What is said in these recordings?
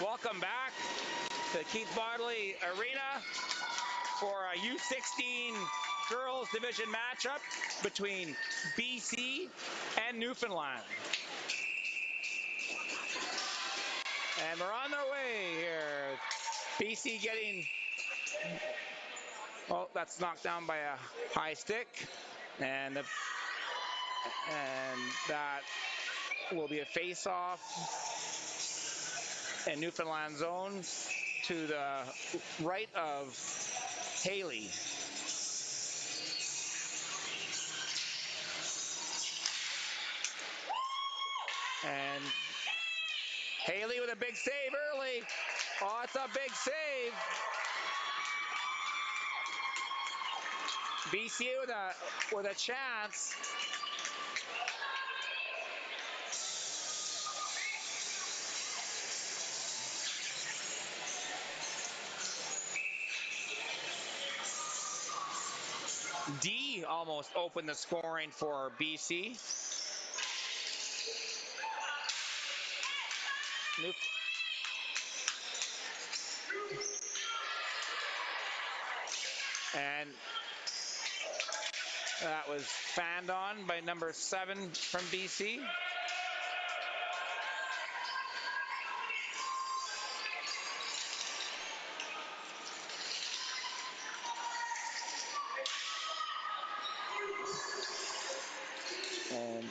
Welcome back to Keith Bodley Arena for a U16 girls division matchup between BC and Newfoundland. And we're on our way here. BC getting, oh, that's knocked down by a high stick. And that will be a face-off in Newfoundland zone to the right of Haley. And Haley with a big save early. Oh, it's a big save. BC with a chance. D almost opened the scoring for BC. And that was fanned on by number 7 from BC. And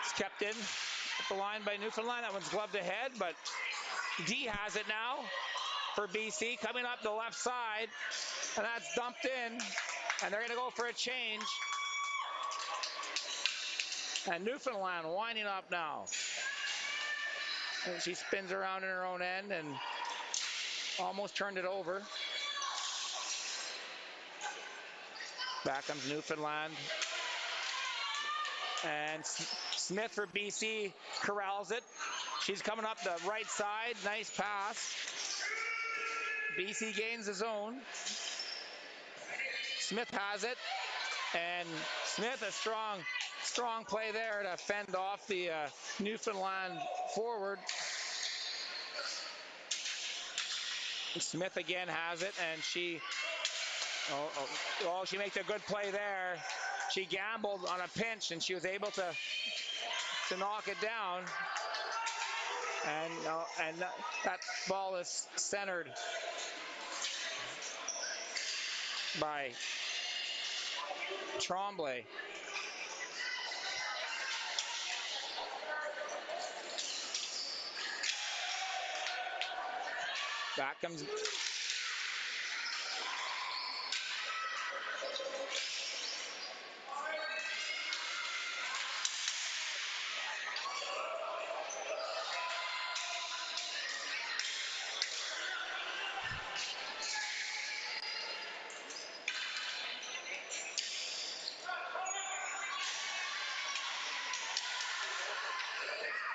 it's kept in at the line by Newfoundland. That one's gloved ahead, but D has it now for BC, coming up the left side, and that's dumped in, and they're going to go for a change. And Newfoundland winding up now. And she spins around in her own end and almost turned it over. Back comes Newfoundland. And Smith for BC corrals it. She's coming up the right side. Nice pass. BC gains the zone. Smith has it. And Smith, a strong play there to fend off the Newfoundland forward. Smith again has it, and she makes a good play there. She gambled on a pinch, and she was able to knock it down. And that ball is centered by Tremblay. Back comes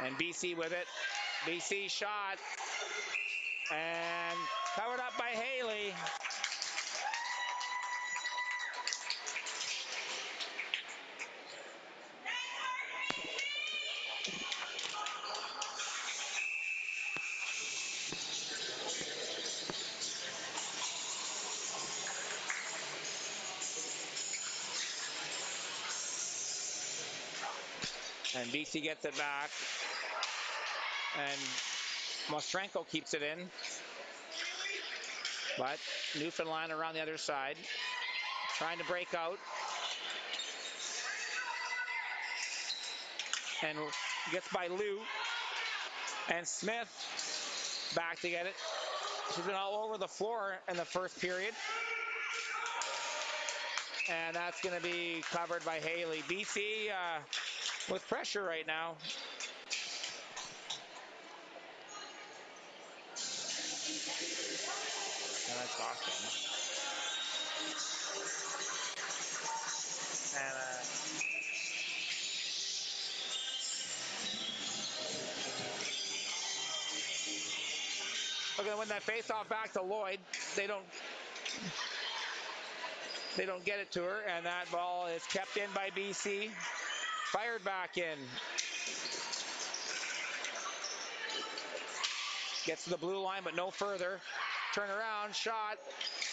and BC with it. BC shot and covered up by Haley. And BC gets it back. And Mostrenko keeps it in. But Newfoundland around the other side, trying to break out. And gets by Liu. And Smith back to get it. She's been all over the floor in the first period. And that's going to be covered by Haley. BC with pressure right now. And that's awesome. And we're going to win that face-off back to Lloyd. They don't get it to her, and that ball is kept in by BC. Fired back in. Gets to the blue line, but no further. Turn around, shot.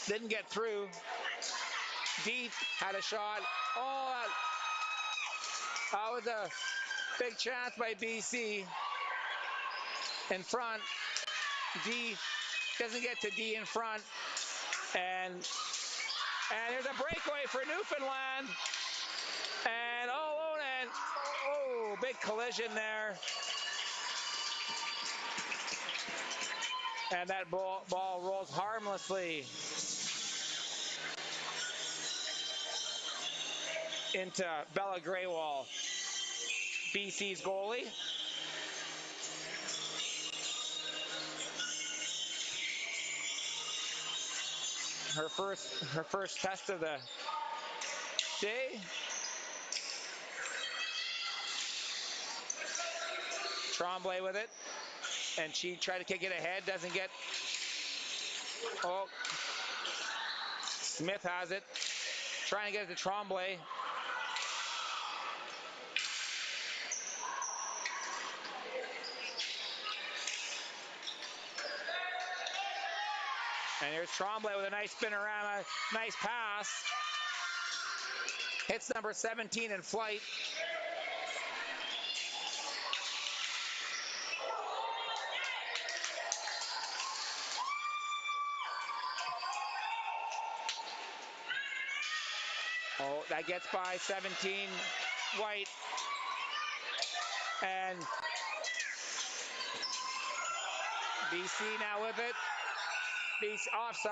Didn't get through. Deep had a shot. Oh, that was a big chance by BC. In front. D doesn't get to D in front. And there's a breakaway for Newfoundland. And big collision there. And that ball rolls harmlessly into Bella Greywall, BC's goalie. Her first test of the day. Tremblay with it, and she tried to kick it ahead, doesn't get. Oh, Smith has it, trying to get it to Tremblay. And here's Tremblay with a nice spinorama, nice pass. Hits number 17 in flight. Oh, that gets by 17 White. And BC now with it. BC offside.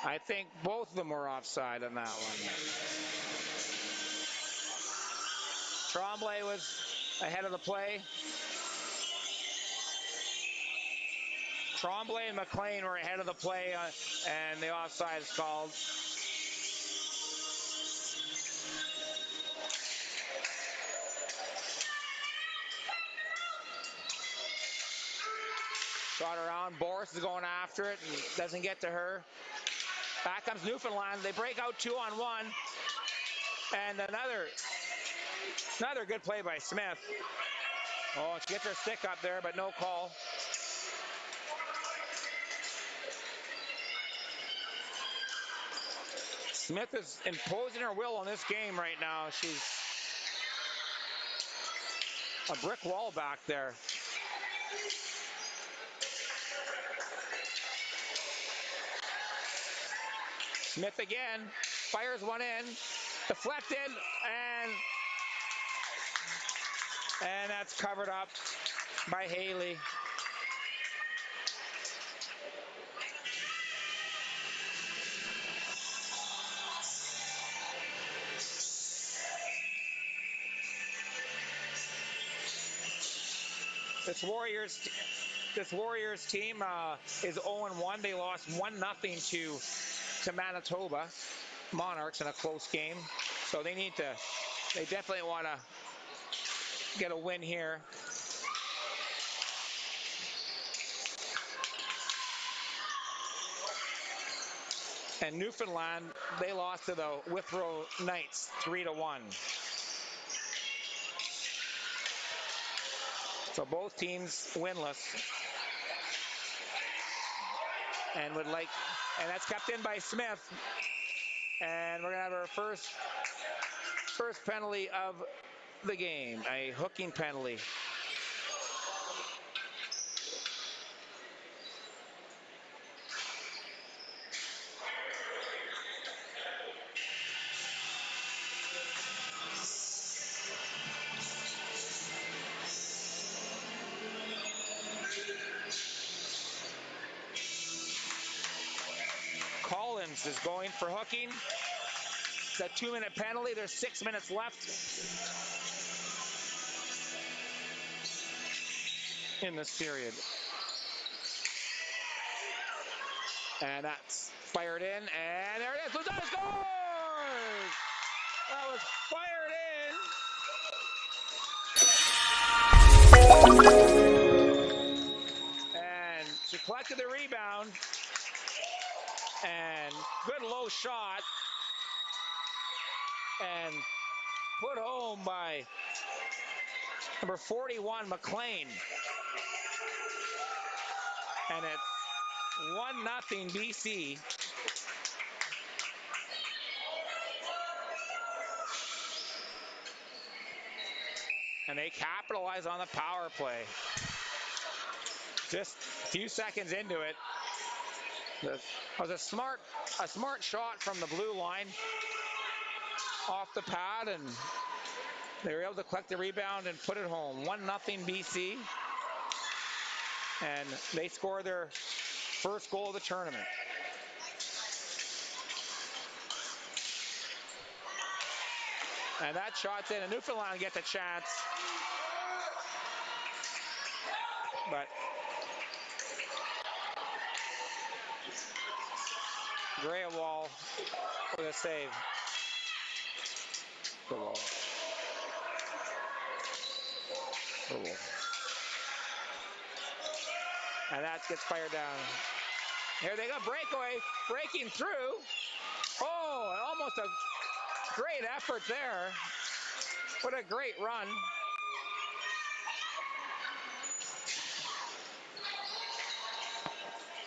I think both of them were offside on that one. Tremblay was ahead of the play. Tremblay and McLean were ahead of the play, and the offside is called. Shot around. Boris is going after it and doesn't get to her. Back comes Newfoundland. They break out 2-on-1. And another good play by Smith. Oh, she gets her stick up there, but no call. Smith is imposing her will on this game right now. She's a brick wall back there. Smith again, fires one in, deflected, and that's covered up by Haley. This Warriors team is 0-1. They lost 1-0 to Manitoba Monarchs in a close game. So they definitely want to get a win here. And Newfoundland, they lost to the Withrow Knights 3-1. So both teams winless. And that's kept in by Smith. And we're gonna have our first penalty of the game, a hooking penalty. Collins is going for hooking. It's a 2-minute penalty. There's 6 minutes left in this period. And that's fired in, and there it is. Luzon scores! That was fired in. And she collected the rebound. And good low shot. And put home by Number 41, McLean. And it's 1-0 BC. And they capitalize on the power play. Just a few seconds into it. It was a smart shot from the blue line off the pad, and they were able to collect the rebound and put it home. 1-0 BC. And they score their first goal of the tournament. And that shot's in, and Newfoundland gets a chance. But Grewal with a save. Grewal. And that gets fired down. Here they go, breakaway, breaking through. Oh, almost a great effort there. What a great run.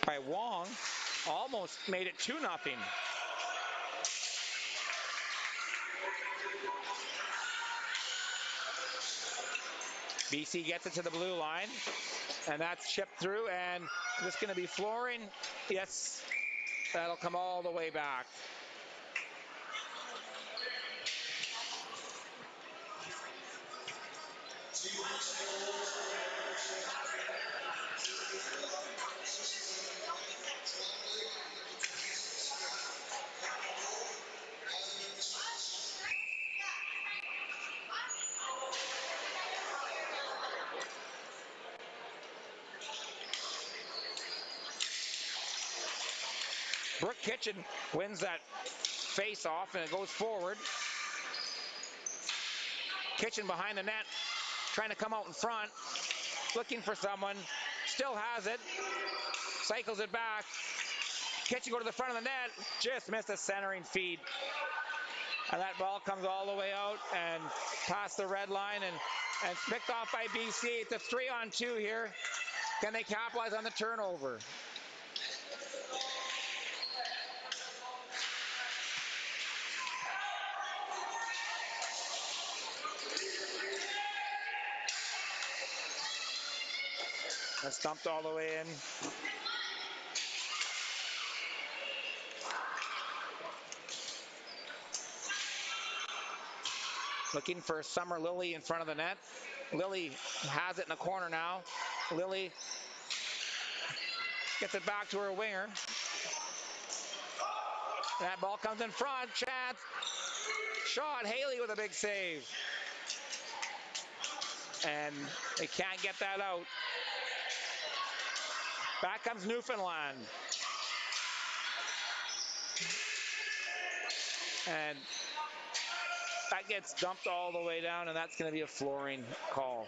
By Wong, almost made it 2-0. BC gets it to the blue line, and that's chipped through, and just going to be flooring. Yes, that'll come all the way back. Brooke Kitchen wins that face-off, and it goes forward. Kitchen behind the net, trying to come out in front, looking for someone, still has it, cycles it back. Kitchen go to the front of the net, just missed a centering feed. And that ball comes all the way out and past the red line, and picked off by BC. It's a 3-on-2 here. Can they capitalize on the turnover? That's dumped all the way in. Looking for Summer Lilly in front of the net. Lilly has it in the corner now. Lilly gets it back to her winger. That ball comes in front. Chance. Shot. Haley with a big save. And they can't get that out. Back comes Newfoundland. And that gets dumped all the way down, and that's going to be a flooring call.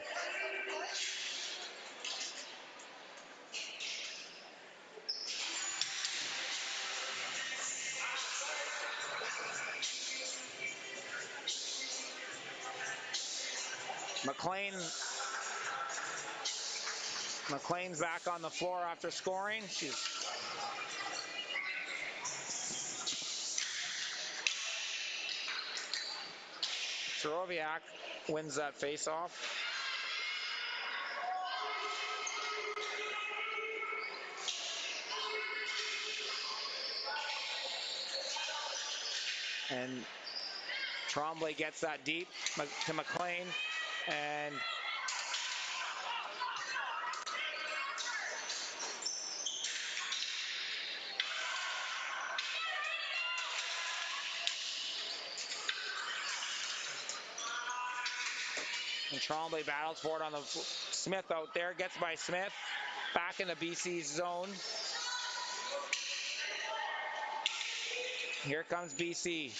McLean's back on the floor after scoring. Soroviak wins that face-off. And Tremblay gets that deep to McLean, and Tremblay battles for it on the Smith out there, gets by Smith, back into BC's zone. Here comes BC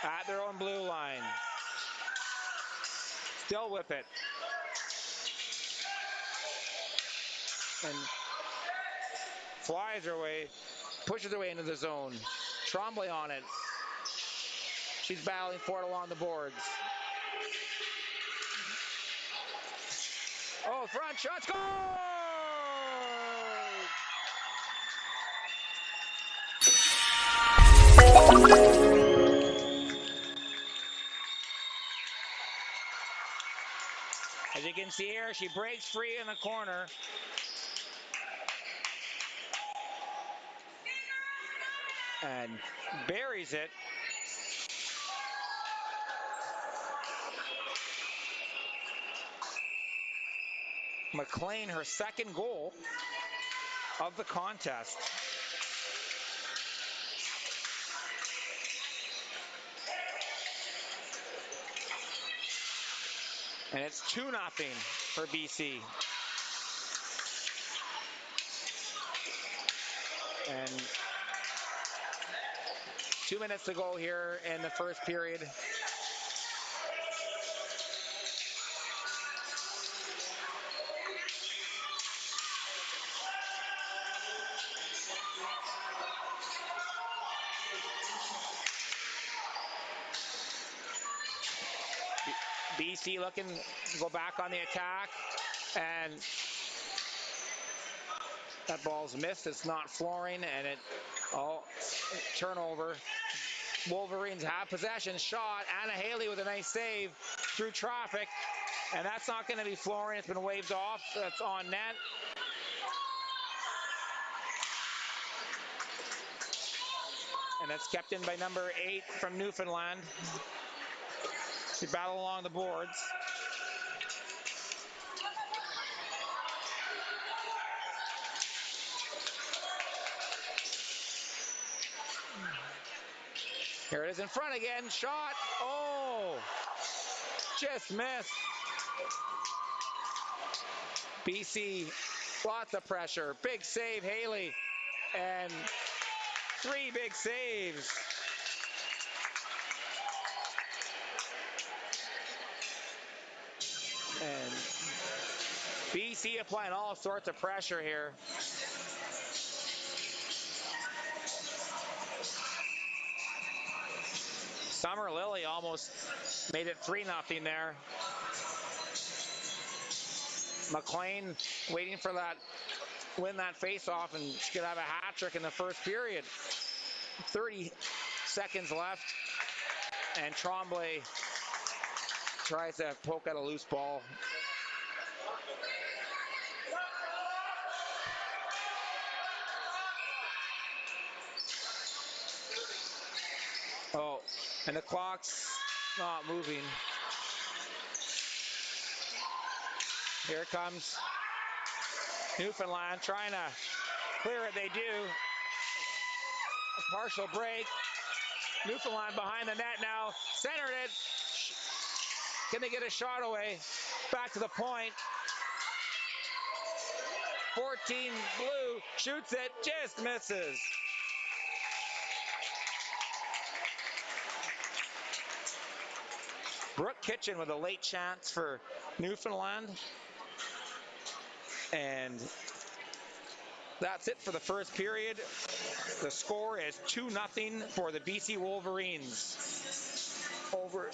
at their own blue line. Still with it. And flies her way, pushes her way into the zone. Tremblay on it. She's battling for it along the boards. Oh, front shot, score! As you can see here, she breaks free in the corner. And buries it. McLean, her second goal of the contest. And it's 2-0 for BC. And 2 minutes to go here in the first period. BC looking to go back on the attack, and that ball's missed. It's not flooring, and turnover. Wolverines have possession. Shot. Anna Haley with a nice save through traffic, and that's not going to be flooring. It's been waved off. That's on net. And that's kept in by number 8 from Newfoundland. They battle along the boards. Here it is in front again. Shot. Oh, just missed. BC, lots of pressure. Big save, Haley. And 3 big saves. And BC applying all sorts of pressure here. Summer Lily almost made it 3-0 there. McLean waiting for that, win that face-off, and she could have a hat trick in the first period. 30 seconds left, and Tremblay tries to poke at a loose ball. Oh, and the clock's not moving. Here comes Newfoundland trying to clear it. They do. A partial break. Newfoundland behind the net now. Centered it. Can they get a shot away? Back to the point. 14 blue. Shoots it. Just misses. Brooke Kitchen with a late chance for Newfoundland. And that's it for the first period. The score is 2-0 for the BC Wolverines. Over.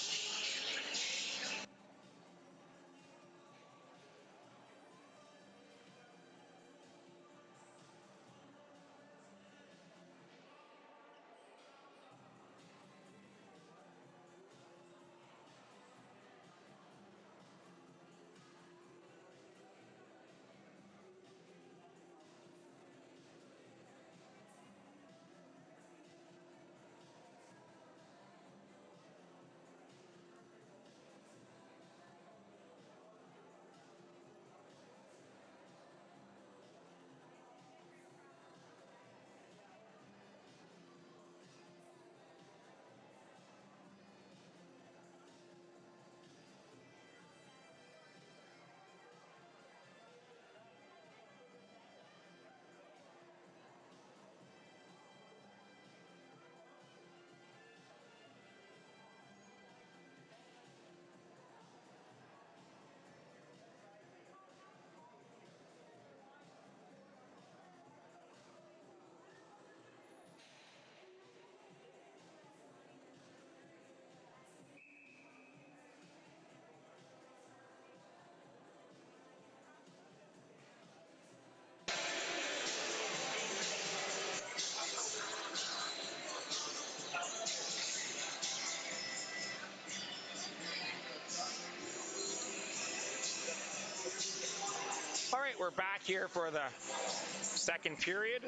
we're back here for the second period.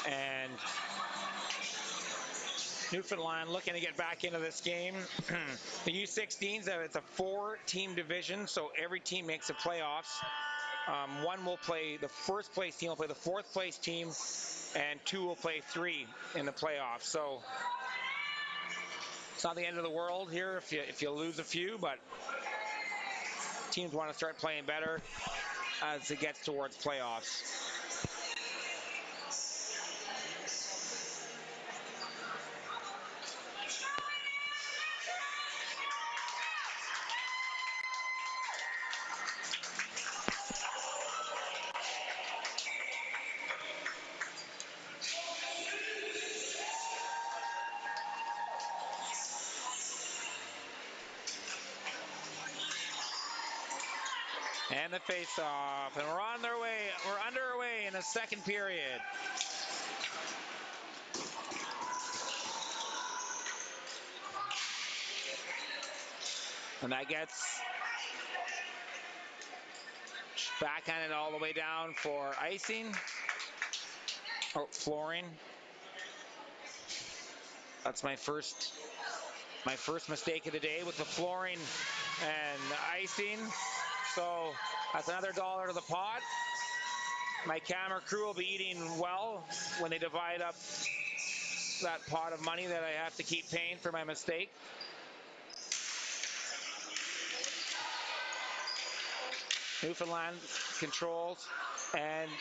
And Newfoundland looking to get back into this game. The U16s, it's a 4-team division, so every team makes the playoffs. One will play, the first place team will play the fourth place team, and 2 will play 3 in the playoffs. So it's not the end of the world here if you lose a few, but teams want to start playing better as it gets towards playoffs. And the face-off, and we're on their way. We're underway in the second period. And that gets backhanded all the way down for icing. Oh, flooring. That's my first mistake of the day with the flooring and icing. So that's another $1 to the pot. My camera crew will be eating well when they divide up that pot of money that I have to keep paying for my mistake. Newfoundland controls, and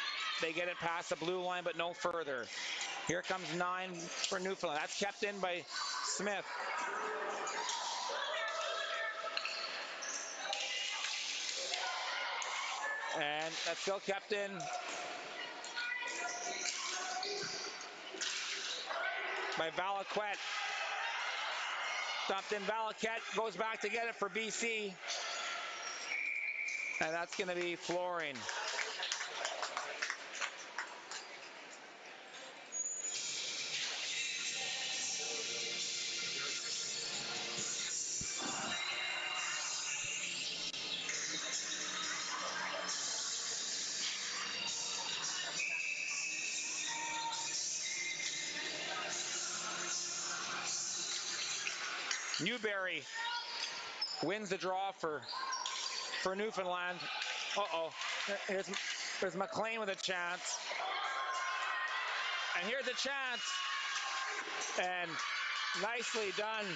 they get it past the blue line, but no further. Here comes 9 for Newfoundland. That's kept in by Smith. And that's still kept in by Valaquette. Dumped in. Valaquette goes back to get it for BC. And that's going to be flooring. Newberry wins the draw for Newfoundland. Uh-oh. There's McLean with a chance. And here's a chance. And nicely done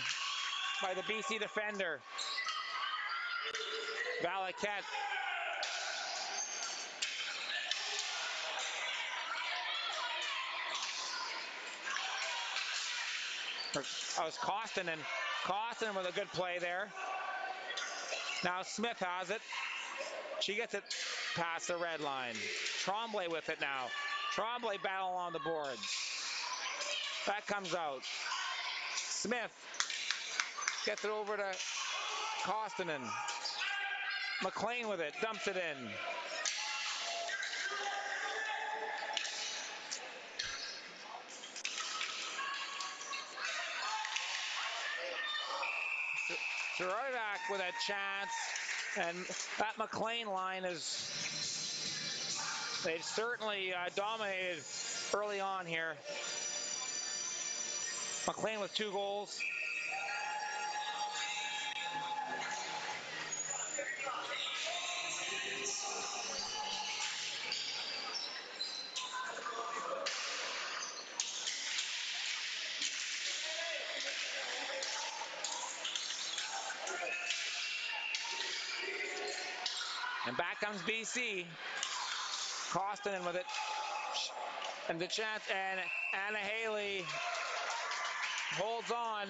by the BC defender. Valaquette. That was Koskinen with a good play there. Now Smith has it. She gets it past the red line. Tremblay with it now. Tremblay battle on the boards. That comes out. Smith gets it over to Koskinen. McLean with it, dumps it in. Sorodak with a chance, and that McLean line is, they've certainly dominated early on here. McLean with 2 goals. And back comes BC. Koskinen with it. And the chance, and Anna Haley holds on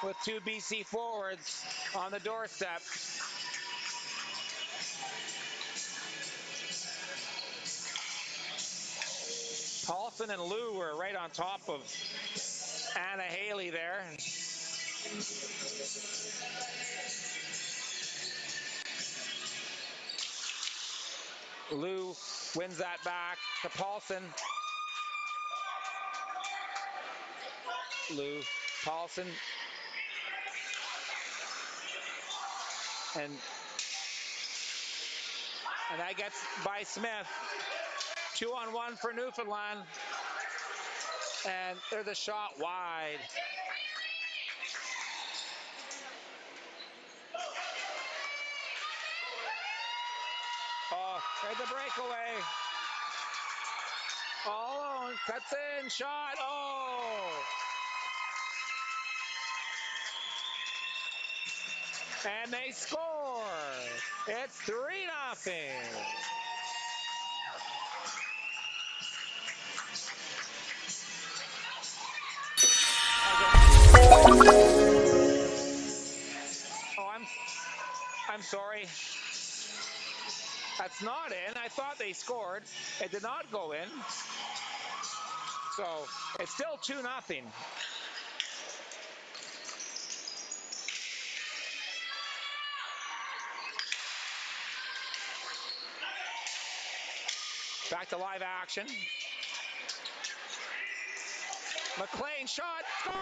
with 2 BC forwards on the doorstep. Paulson and Lou were right on top of Anna Haley there. Lou wins that back to Paulson. Lou, Paulson, and And that gets by Smith. 2-on-1 for Newfoundland. And there's a shot wide. Oh, there's the breakaway. All alone, cuts in, shot, oh! And they score. It's 3-0. Oh, I'm sorry. That's not in. I thought they scored. It did not go in. So it's still 2-0. Back to live action. McLean shot, scores!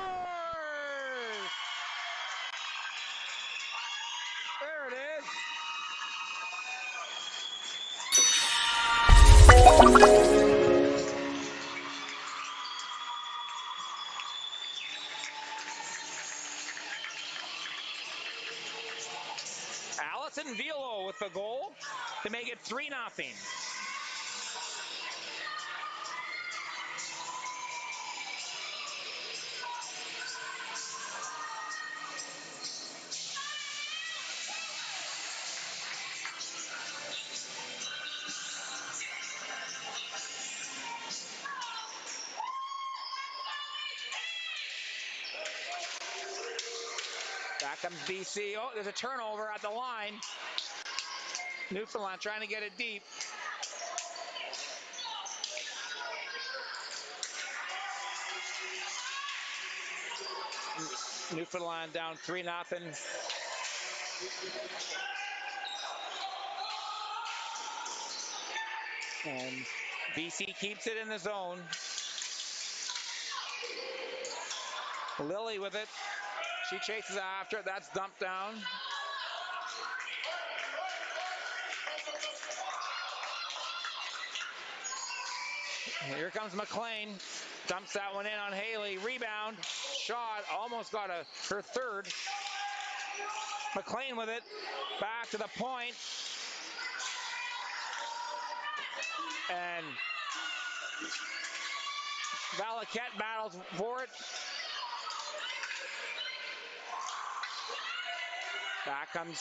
There it is. Allison Velo with the goal to make it 3-0. Back comes BC. Oh, there's a turnover at the line. Newfoundland trying to get it deep. Newfoundland down 3-0. And BC keeps it in the zone. Lily with it. She chases after it. That's dumped down. Here comes McLean. Dumps that one in on Haley. Rebound. Shot. Almost got her third. McLean with it. Back to the point. And Valaquette battles for it. Back comes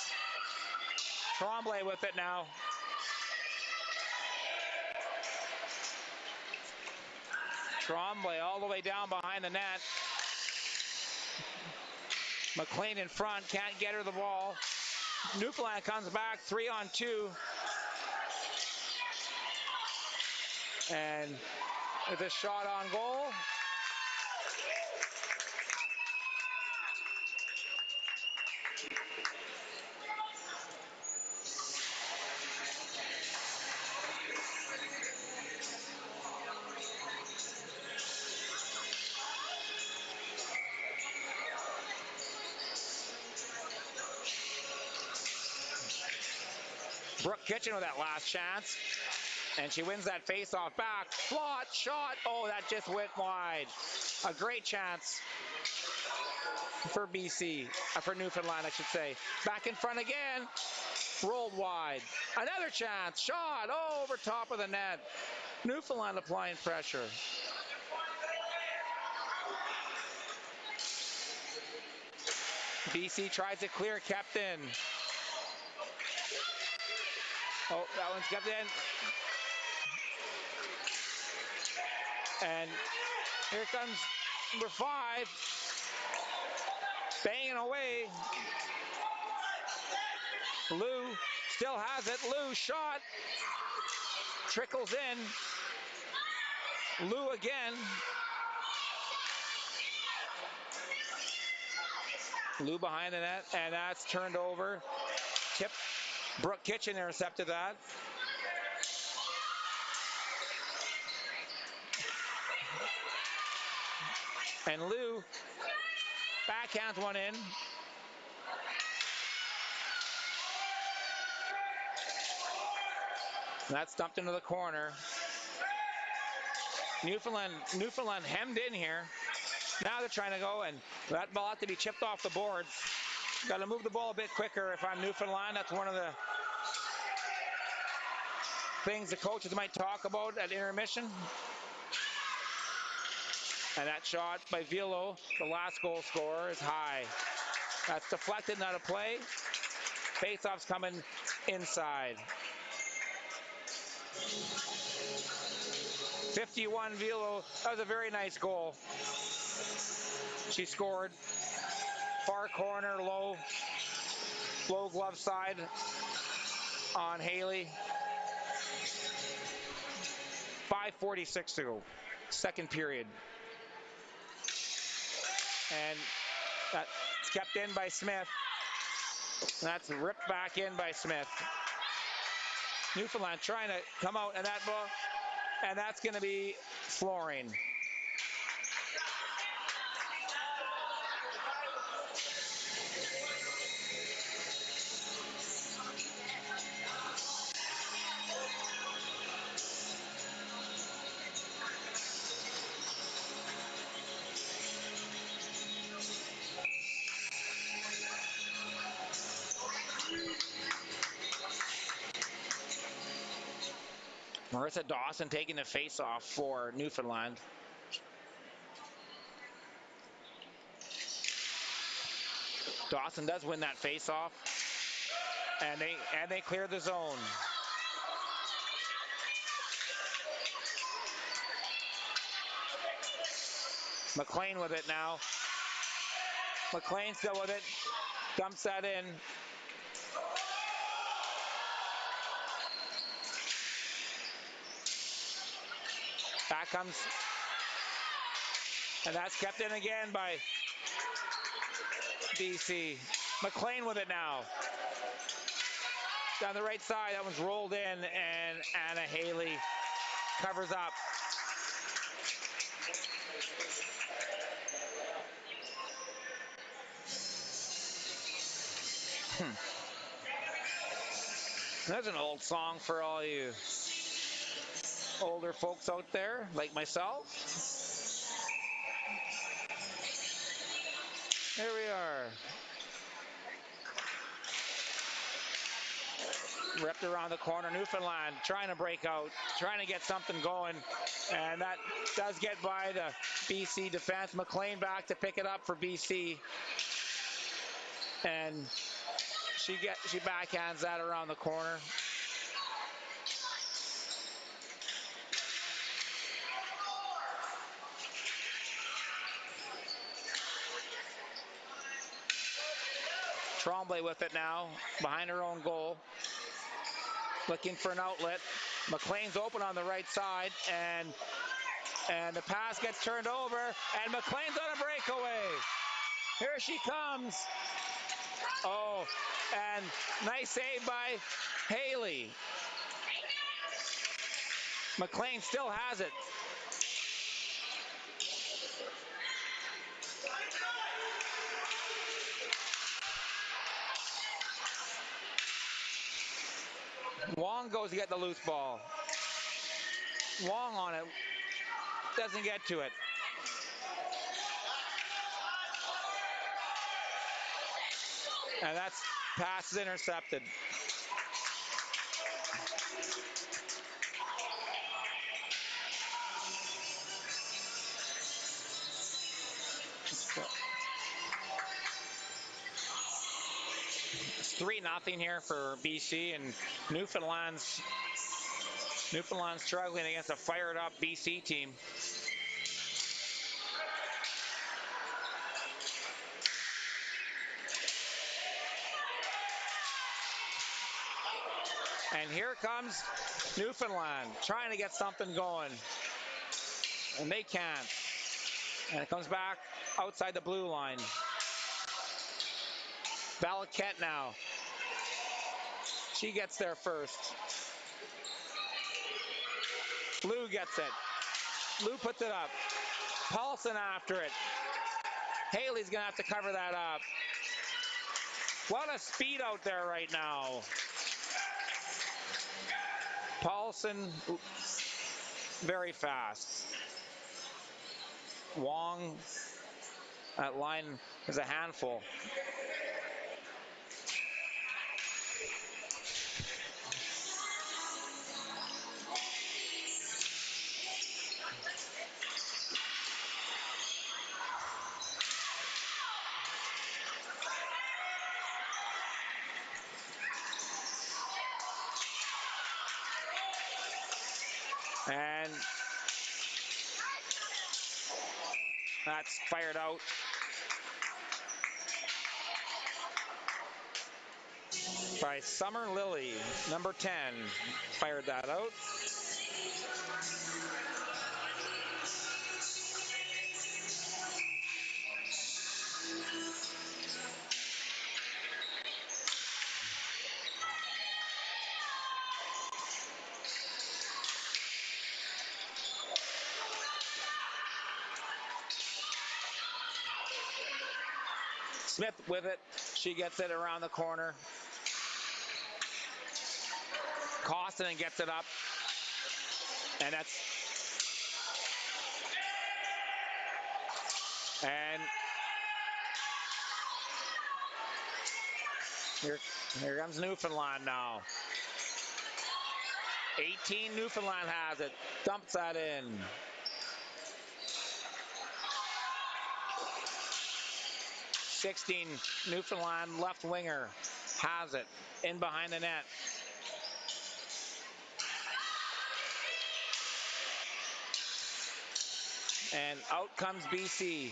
Tremblay with it now. Tremblay all the way down behind the net. McLean in front, can't get her the ball. Newfoundland comes back 3-on-2. And with a shot on goal. Brooke Kitchen with that last chance. And she wins that face-off back. Flot, shot. Oh, that just went wide. A great chance for BC. For Newfoundland, I should say. Back in front again. Rolled wide. Another chance. Shot. Oh, over top of the net. Newfoundland applying pressure. BC tries to clear, kept in. Oh, that one's kept in. And here comes number 5. Banging away. Lou still has it. Lou shot. Trickles in. Lou again. Lou behind the net, and that's turned over. Tip. Brooke Kitchen intercepted that. And Lou backhands one in. And that's dumped into the corner. Newfoundland hemmed in here. Now they're trying to go, and that ball had to be chipped off the boards. Got to move the ball a bit quicker if I'm Newfoundland. That's one of the things the coaches might talk about at intermission. And that shot by Vilo, the last goal scorer, is high. That's deflected, not a play. Faceoff's coming inside. 51 Vilo. That was a very nice goal. She scored. Far corner, low glove side on Haley. 5:46 to go, second period. And that's kept in by Smith. And that's ripped back in by Smith. Newfoundland trying to come out, and that ball, and that's going to be flooring. Marissa Dawson taking the face-off for Newfoundland. Dawson does win that face-off, and they clear the zone. McLean with it now. McLean still with it. Dumps that in. Back comes, and that's kept in again by BC. McLean with it now. Down the right side, that one's rolled in, and Anna Haley covers up. That's an old song for all you older folks out there, like myself. Here we are. Ripped around the corner. Newfoundland trying to break out, trying to get something going. And that does get by the BC defense. McLean back to pick it up for BC. And she backhands that around the corner. Tremblay with it now, behind her own goal. Looking for an outlet. McLean's open on the right side, and the pass gets turned over, and McLean's on a breakaway. Here she comes. Oh, and nice save by Haley. McLean still has it. Wong goes to get the loose ball. Wong on it. Doesn't get to it. And that's pass is intercepted. It's 3-0 here for BC, and Newfoundland's struggling against a fired up BC team. And here comes Newfoundland trying to get something going, and they can't. And it comes back outside the blue line. Valaket now. She gets there first. Lou gets it. Lou puts it up. Paulson after it. Haley's going to have to cover that up. What a speed out there right now. Paulson, very fast. Wong, that line is a handful. And that's fired out. By Summer Lily, number 10, fired that out. Smith with it. She gets it around the corner. Koskinen gets it up. And that's... And here comes Newfoundland now. 18 Newfoundland has it. Dumps that in. Newfoundland left winger has it in behind the net. And out comes BC.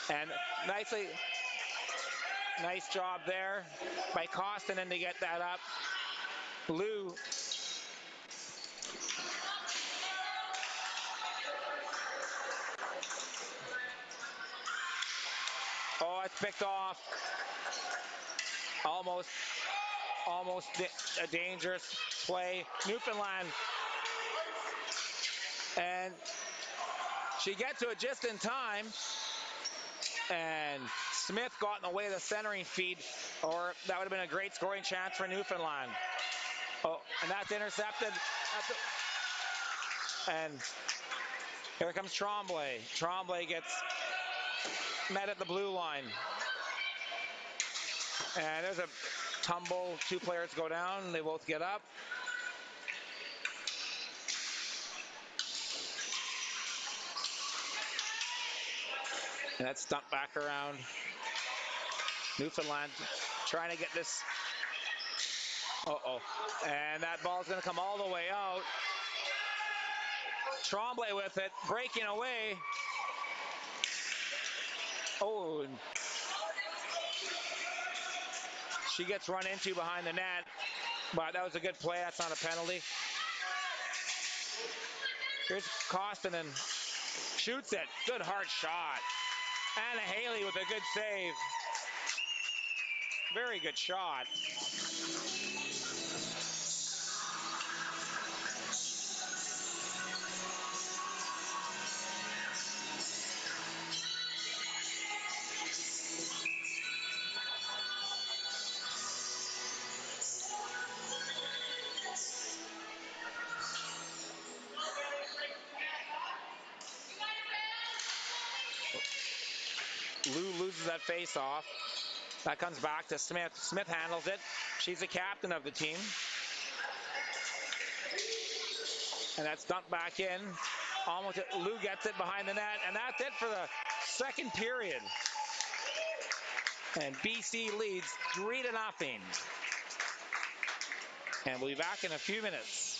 And nice job there by Koskinen to get that up. Lou. Oh, it's picked off. Almost a dangerous play. Newfoundland. And she gets to it just in time. And Smith got in the way of the centering feed, or that would have been a great scoring chance for Newfoundland. Oh, and that's intercepted. And here comes Tremblay. Tremblay gets met at the blue line. And there's a tumble. Two players go down. They both get up. And that's dumped back around. Newfoundland trying to get this. And that ball's going to come all the way out. Tremblay with it, breaking away. Oh, she gets run into behind the net, but that was a good play. That's not a penalty. Here's Koskinen, shoots it. Good hard shot. Anna Haley with a good save. Very good shot. Lou loses that face-off. That comes back to Smith. Smith handles it. She's the captain of the team. And that's dumped back in. Almost Lou gets it behind the net, and that's it for the second period. And BC leads 3-0. And we'll be back in a few minutes.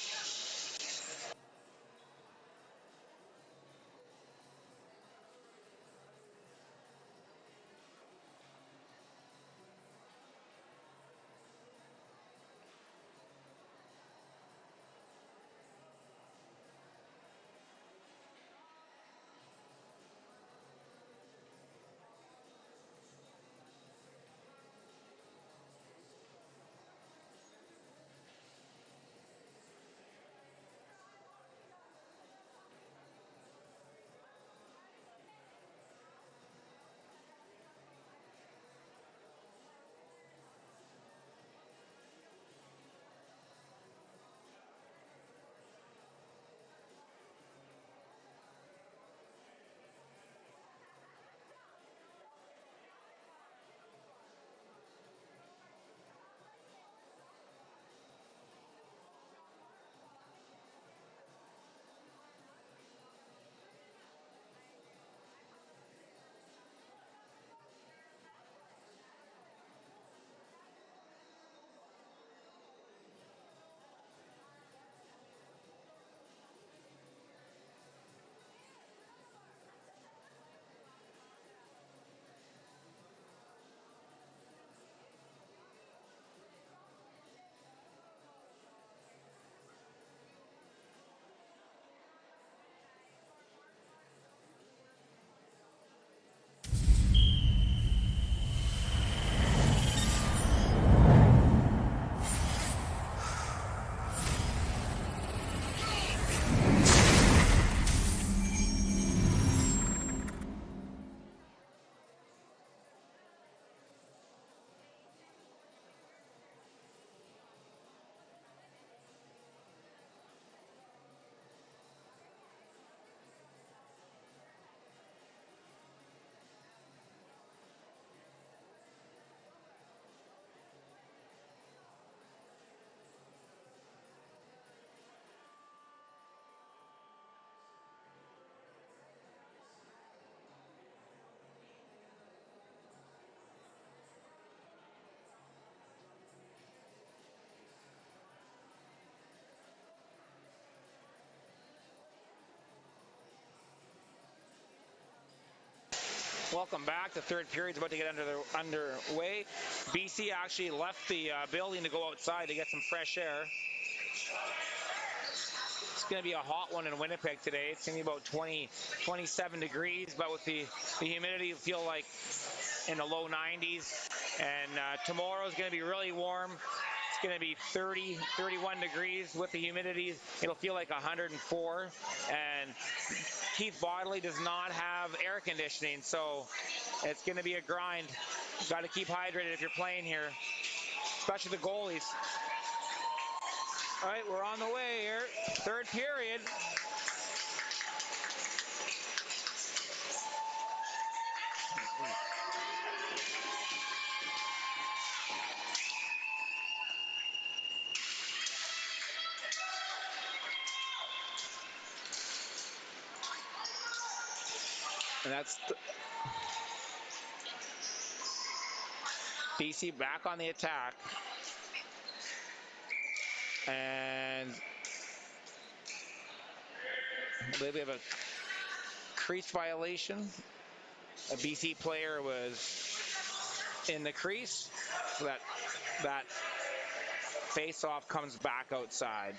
Welcome back. The third period's about to get underway. BC actually left the building to go outside to get some fresh air. It's going to be a hot one in Winnipeg today. It's going to be about 27 degrees, but with the humidity, you feel like in the low 90s. And tomorrow is going to be really warm. It's going to be 31 degrees with the humidity. It'll feel like 104. And Keith Bodley does not have air conditioning, so it's going to be a grind. You've got to keep hydrated if you're playing here, especially the goalies. All right, we're on the way here. Third period. And that's BC back on the attack. And I believe we have a crease violation. A BC player was in the crease. So that face-off comes back outside.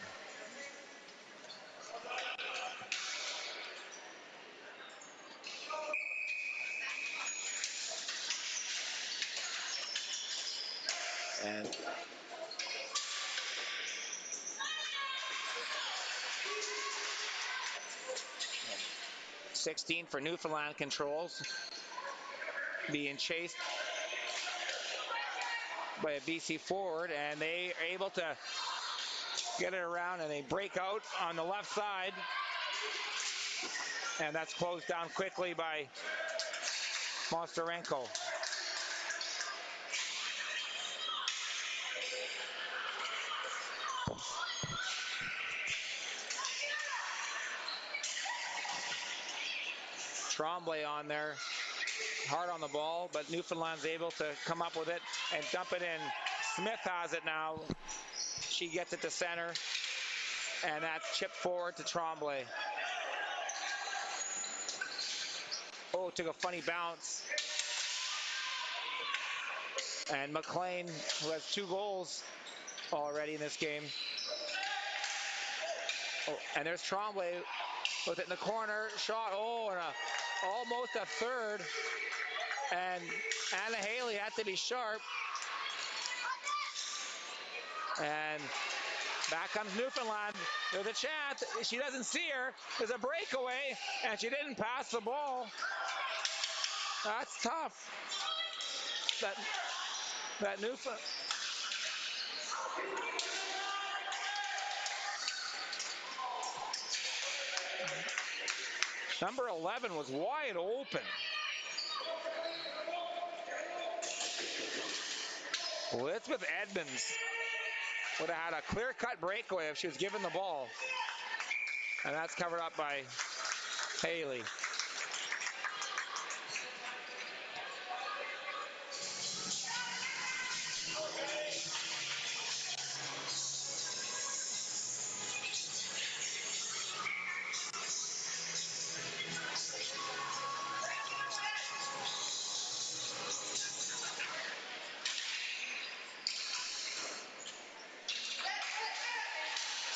And 16 for Newfoundland controls, being chased by a BC forward, and they are able to get it around, and they break out on the left side, and that's closed down quickly by Monsterenko. Tremblay on there, hard on the ball, but Newfoundland's able to come up with it and dump it in. Smith has it now. She gets it to center, and that's chipped forward to Tremblay. Oh, took a funny bounce. And McLean, who has 2 goals already in this game. Oh, and there's Tremblay with it in the corner. Shot, and almost a third. And Anna Haley had to be sharp. And back comes Newfoundland. There's a chance. She doesn't see her. There's a breakaway, and she didn't pass the ball. That's tough. That Newfoundland. Number 11 was wide open. Elizabeth Edmonds would have had a clear-cut breakaway if she was given the ball. And that's covered up by Haley.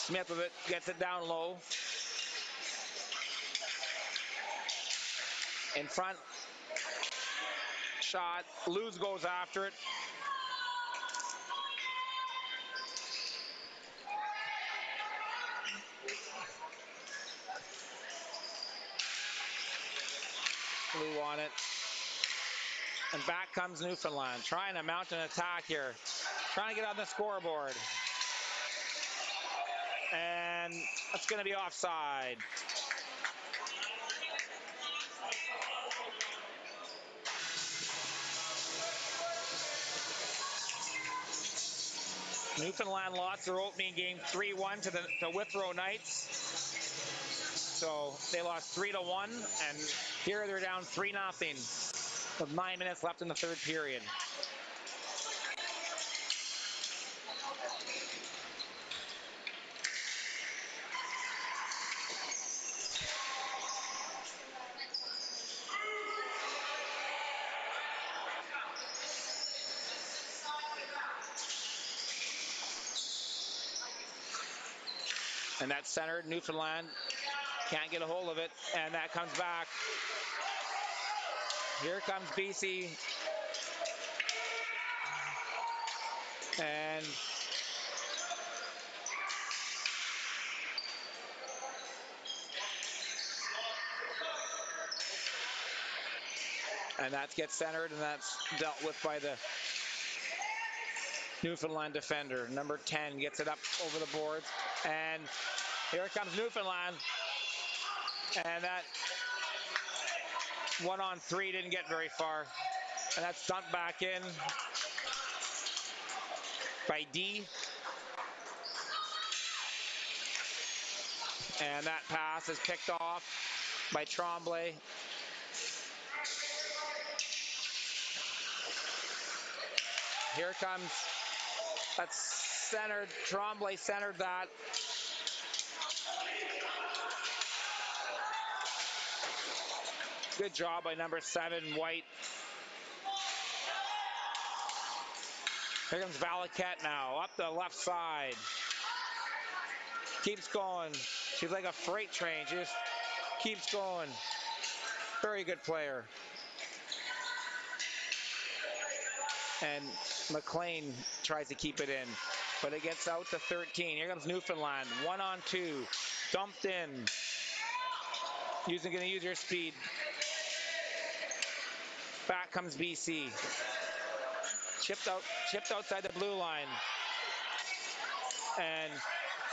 Smith with it, gets it down low. In front. Shot. Luz goes after it. Lou on it. And back comes Newfoundland, trying to mount an attack here. Trying to get on the scoreboard. And that's going to be offside. Newfoundland lost their opening game 3-1 to Withrow Knights. So they lost 3-1, and here they're down 3-0 with 9 minutes left in the third period. And that's centered. Newfoundland can't get a hold of it, and that comes back. Here comes BC. And that gets centered, and that's dealt with by the Newfoundland defender. Number 10 gets it up over the boards, and here comes Newfoundland. And that 1-on-3 didn't get very far. And that's dumped back in by D. And that pass is picked off by Tremblay. Here comes, that's centered. Tremblay centered that. Good job by number 7, White. Here comes Valaket now, up the left side. Keeps going. She's like a freight train. She just keeps going. Very good player. And McLean tries to keep it in, but it gets out to 13. Here comes Newfoundland, 1-on-2, dumped in. Gonna use your speed. Back comes BC. Chipped outside the blue line. And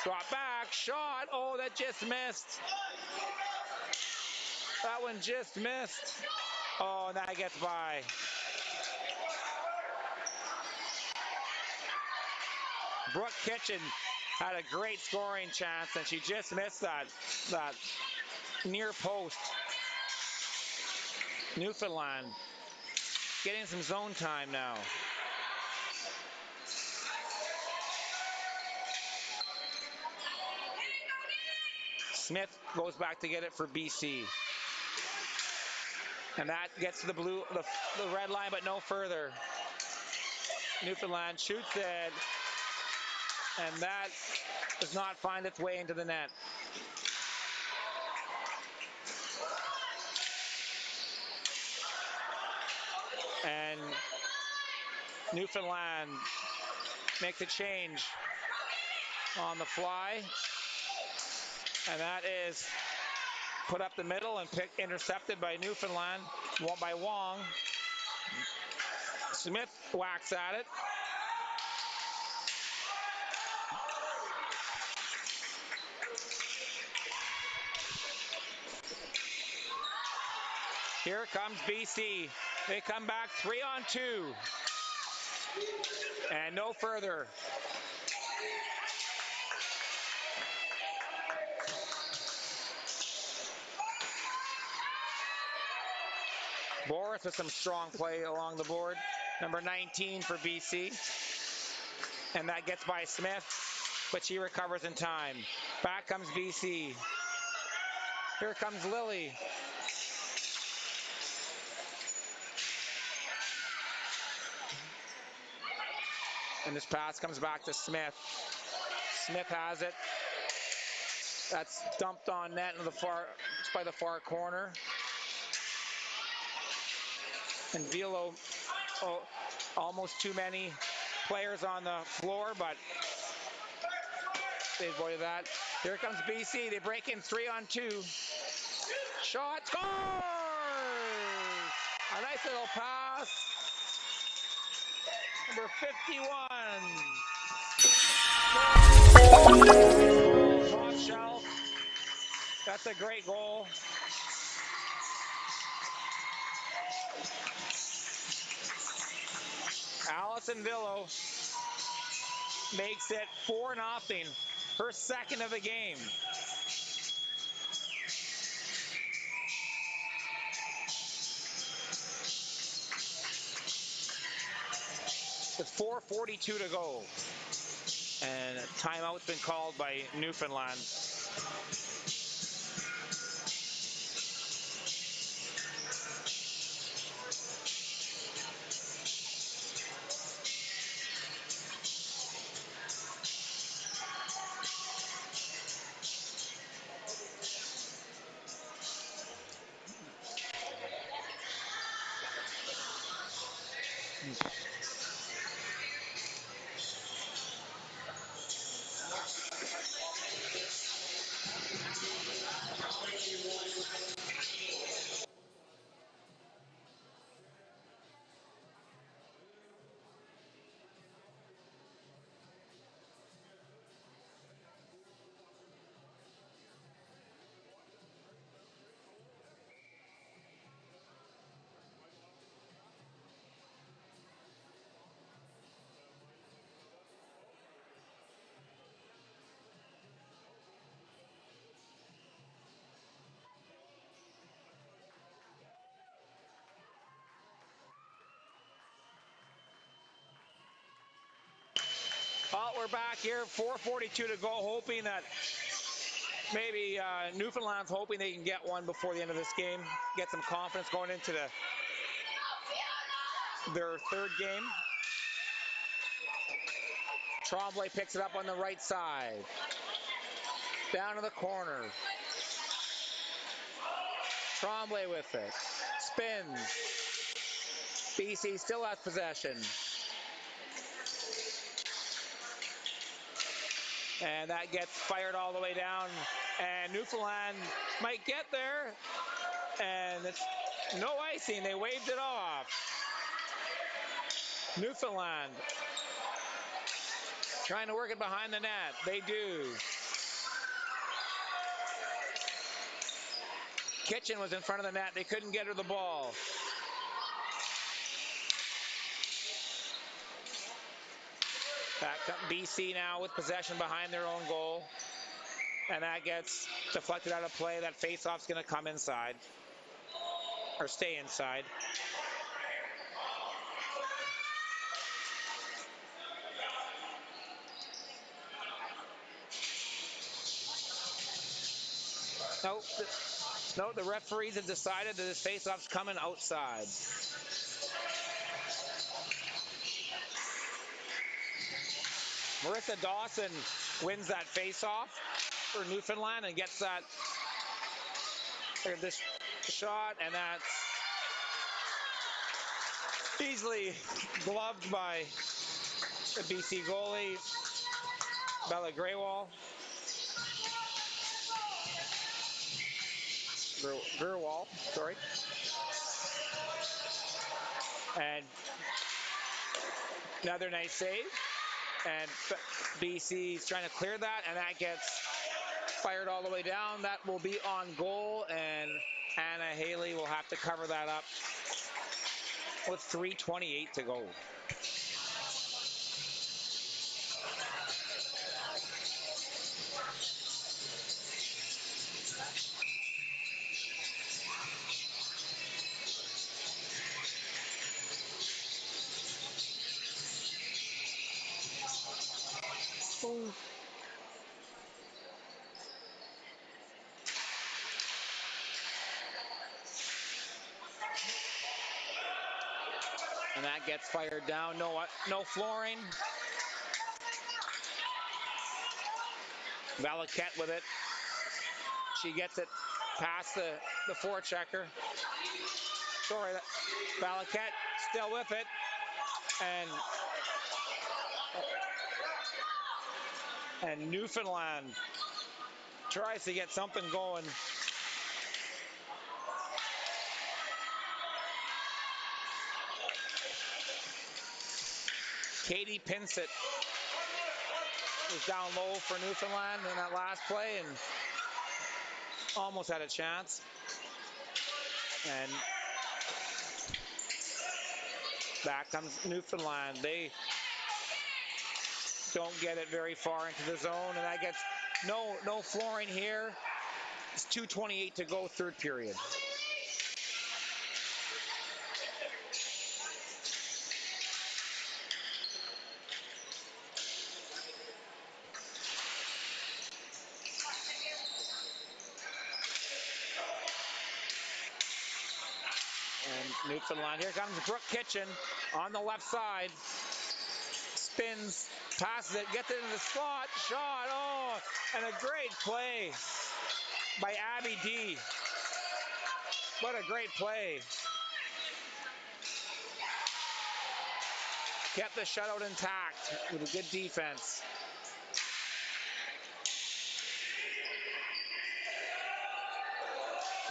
drop back, shot. Oh, that just missed. That one just missed. Oh, and that gets by. Brooke Kitchen had a great scoring chance, and she just missed that near post. Newfoundland getting some zone time now. Smith goes back to get it for BC. And that gets to the red line, but no further. Newfoundland shoots it, and that does not find its way into the net. And Newfoundland makes a change on the fly, and that is put up the middle and intercepted by Newfoundland, by Wong. Smith whacks at it. Here comes BC. They come back 3-on-2. And no further. Boris with some strong play along the board. Number 19 for BC. And that gets by Smith, but she recovers in time. Back comes BC. Here comes Lily. And this pass comes back to Smith. Smith has it. That's dumped on net in by the far corner. And Velo, almost too many players on the floor, but they avoided that. Here comes BC. They break in 3-on-2. Shot, score! A nice little pass. Number 51. Top shelf. That's a great goal. Allison Villo makes it 4-0. Her second of the game. With 4:42 to go. And a timeout's been called by Newfoundland. Well, we're back here, 4:42 to go, hoping that maybe Newfoundland's hoping they can get one before the end of this game, get some confidence going into their third game. Tremblay picks it up on the right side. Down to the corner. Tremblay with it. Spins. BC still has possession. And that gets fired all the way down. And Newfoundland might get there. And it's no icing. They waved it off. Newfoundland trying to work it behind the net. They do. Kitchen was in front of the net. They couldn't get her the ball. Back up BC now with possession behind their own goal. And that gets deflected out of play. That face-off's going to come inside. Or stay inside. No, the referees have decided that this face-off's coming outside. Marissa Dawson wins that face-off for Newfoundland and gets that this shot, and that's easily gloved by the BC goalie, Bella Greywall. Gerwall, sorry. And another nice save. And BC's trying to clear that, and that gets fired all the way down. That will be on goal, and Anna Haley will have to cover that up with 3:28 to go. And that gets fired down. No flooring. Valaket with it. She gets it past the forechecker. Sorry, Valaket still with it. And Newfoundland tries to get something going. Katie Pinsett was down low for Newfoundland in that last play and almost had a chance. And back comes Newfoundland. They don't get it very far into the zone, and that gets no flooring here. It's 2:28 to go, third period. And Newfoundland, here comes Brooke Kitchen on the left side. Spins, passes it, gets it into the slot, shot, and a great play by Abby D. What a great play. Kept the shutout intact with a good defense.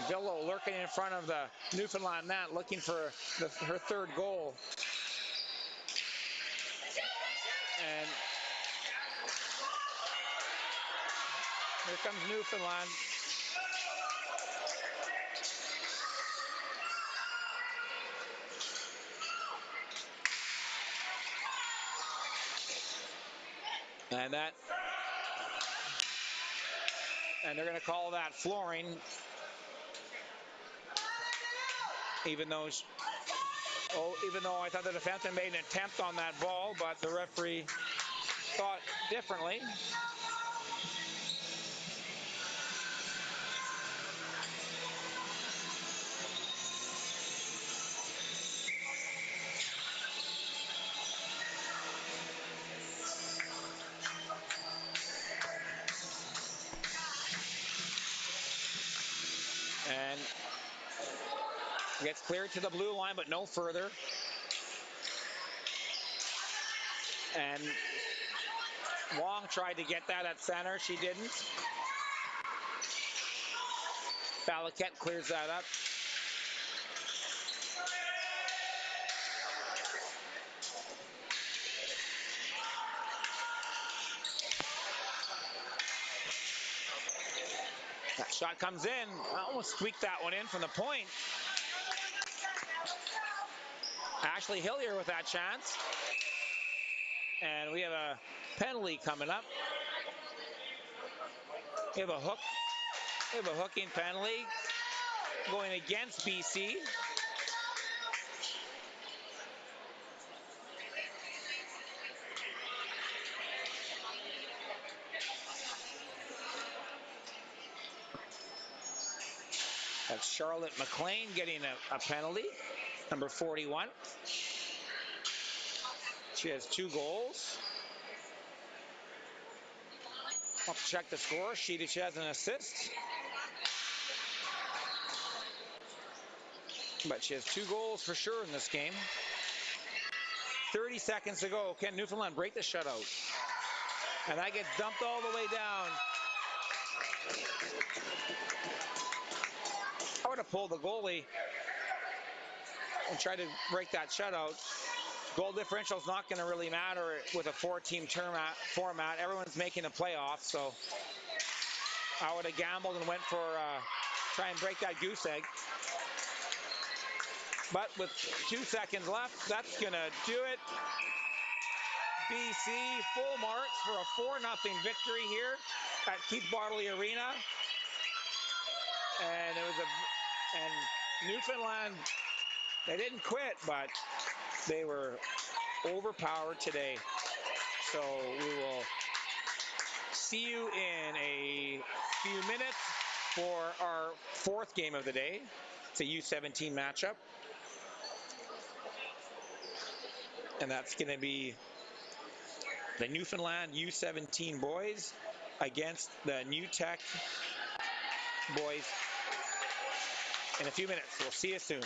Villo lurking in front of the Newfoundland net, looking for her third goal. And here comes Newfoundland. And they're going to call that flooring, even though I thought the defenseman made an attempt on that ball, but the referee thought differently. And gets cleared to the blue line, but no further. And Wong tried to get that at center. She didn't. Balaket clears that up. That shot comes in. I almost squeaked that one in from the point. Ashley Hillier with that chance. And we have a penalty coming up. We have a hooking penalty going against BC. That's Charlotte McLean getting a penalty, number 41. She has 2 goals. I'll check the score. She has an assist. But she has 2 goals for sure in this game. 30 seconds to go. Can Newfoundland break the shutout? And that gets dumped all the way down. I would have pulled the goalie and tried to break that shutout. Goal differential is not going to really matter with a 4-team format. Everyone's making the playoffs, so I would have gambled and went for try and break that goose egg. But with 2 seconds left, that's going to do it. BC full marks for a 4-0 victory here at Keith Bartley Arena. And it was and Newfoundland, they didn't quit, but they were overpowered today. So we will see you in a few minutes for our 4th game of the day. It's a U17 matchup. And that's going to be the Newfoundland U17 boys against the New Tech boys in a few minutes. We'll see you soon.